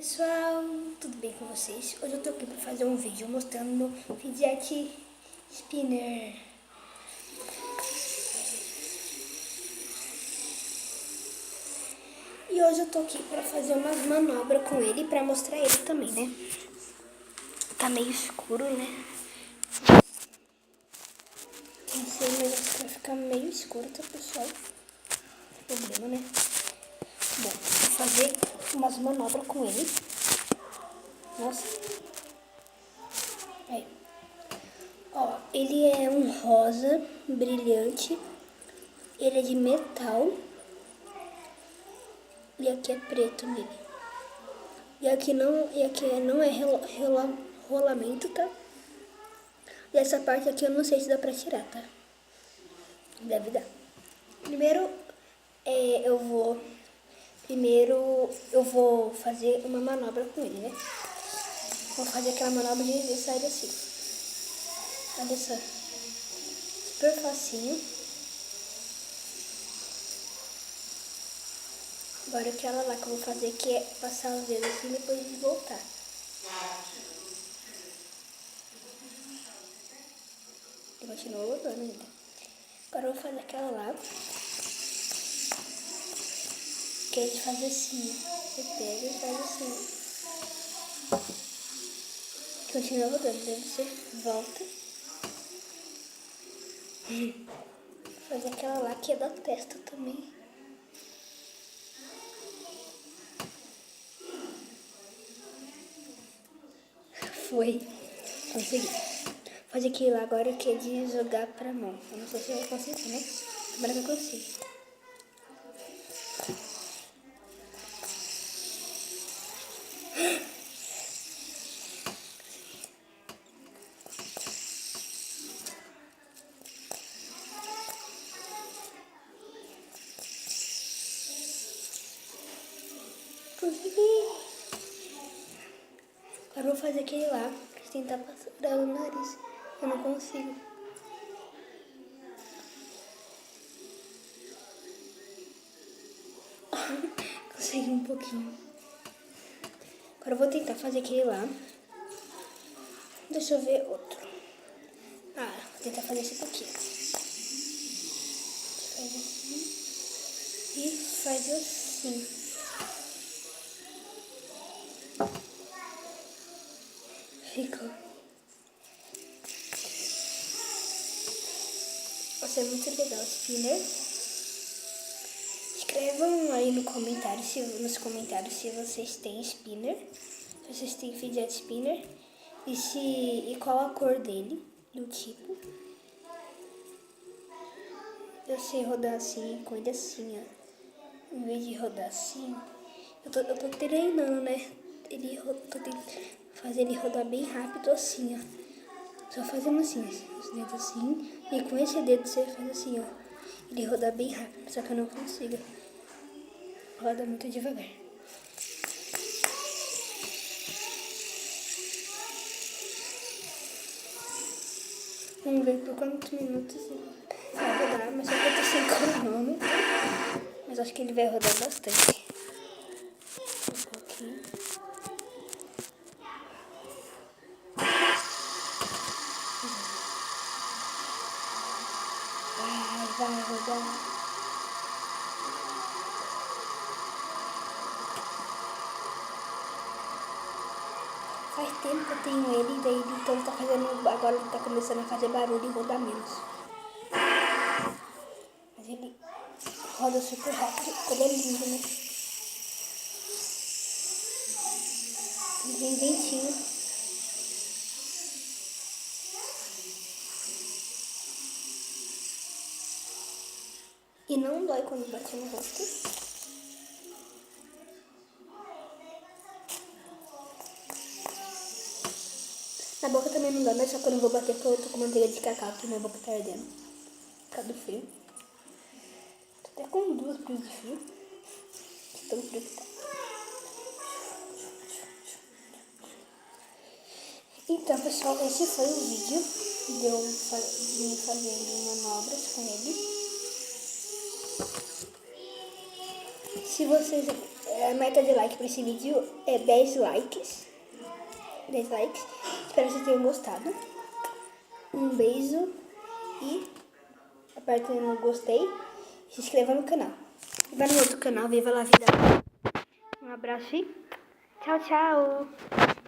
Pessoal, tudo bem com vocês? Hoje eu tô aqui pra fazer um vídeo mostrando o fidget spinner. E hoje eu tô aqui pra fazer umas manobras com ele, pra mostrar ele também, né? Tá meio escuro, né? Não sei, mas acho que vai ficar meio escuro, tá, pessoal? Problema, né? Bom, vou fazer umas manobras com ele. Nossa. Aí. Ó, ele é um rosa brilhante. Ele é de metal. E aqui é preto nele. E aqui não é rolamento, tá? E essa parte aqui eu não sei se dá pra tirar, tá? Deve dar. Primeiro eu vou fazer uma manobra com ele, né? Vou fazer aquela manobra de sair assim. Olha só. Super facinho. Agora aquela lá que eu vou fazer, que é passar os dedos assim e depois de voltar. E continua rodando ainda. Agora eu vou fazer aquela lá. Que é de fazer assim. Você pega e faz assim. Continua rodando, daí você volta. Fazer aquela lá que é da testa também. Foi. Consegui. Fazer aquilo lá agora que é de jogar pra mão. Eu não sei se eu vou conseguir, né? Agora eu consigo. Consegui. Agora eu vou fazer aquele lá, pra tentar passar o nariz. Eu não consigo. Consegui um pouquinho. Agora eu vou tentar fazer aquele lá. Deixa eu ver outro. Vou tentar fazer esse aqui. Faz assim. E faz assim. Ficou. Nossa, é muito legal o spinner. Escrevam aí nos comentários se vocês têm spinner. Se vocês têm fidget spinner. E qual a cor dele. E o tipo. Eu sei rodar assim, com ele assim, ó. Em vez de rodar assim, eu tô treinando, né? Tô tentando fazer ele rodar bem rápido assim, ó. Só fazendo assim, os dedos assim. E com esse dedo você faz assim, ó. Ele roda bem rápido, só que eu não consigo. Roda muito devagar. Vamos ver por quantos minutos vai rodar, mas só que eu tô sem cronômetro. Mas acho que ele vai rodar bastante. Um pouquinho. Vai rodar. Faz tempo que eu tenho ele, daí então ele tá fazendo, agora ele tá começando a fazer barulho e rodar menos. Mas ele roda super rápido, ele é lindo, né? Ele vem ventinho. E não dói quando bate no rosto. Na boca também não dá, mas só que eu não vou bater porque eu tô com manteiga de cacau, que minha boca tá ardendo. Por causa do frio. Tô até com 2 blusas de frio. De tão frio que tá. Então, pessoal, esse foi o vídeo de eu fazendo manobras com ele. Se vocês A meta de like para esse vídeo é 10 likes. 10 likes. Espero que vocês tenham gostado. Um beijo e apertem no gostei e se inscreva no canal. Vai no outro canal, Viva La Vida. Um abraço e tchau, tchau.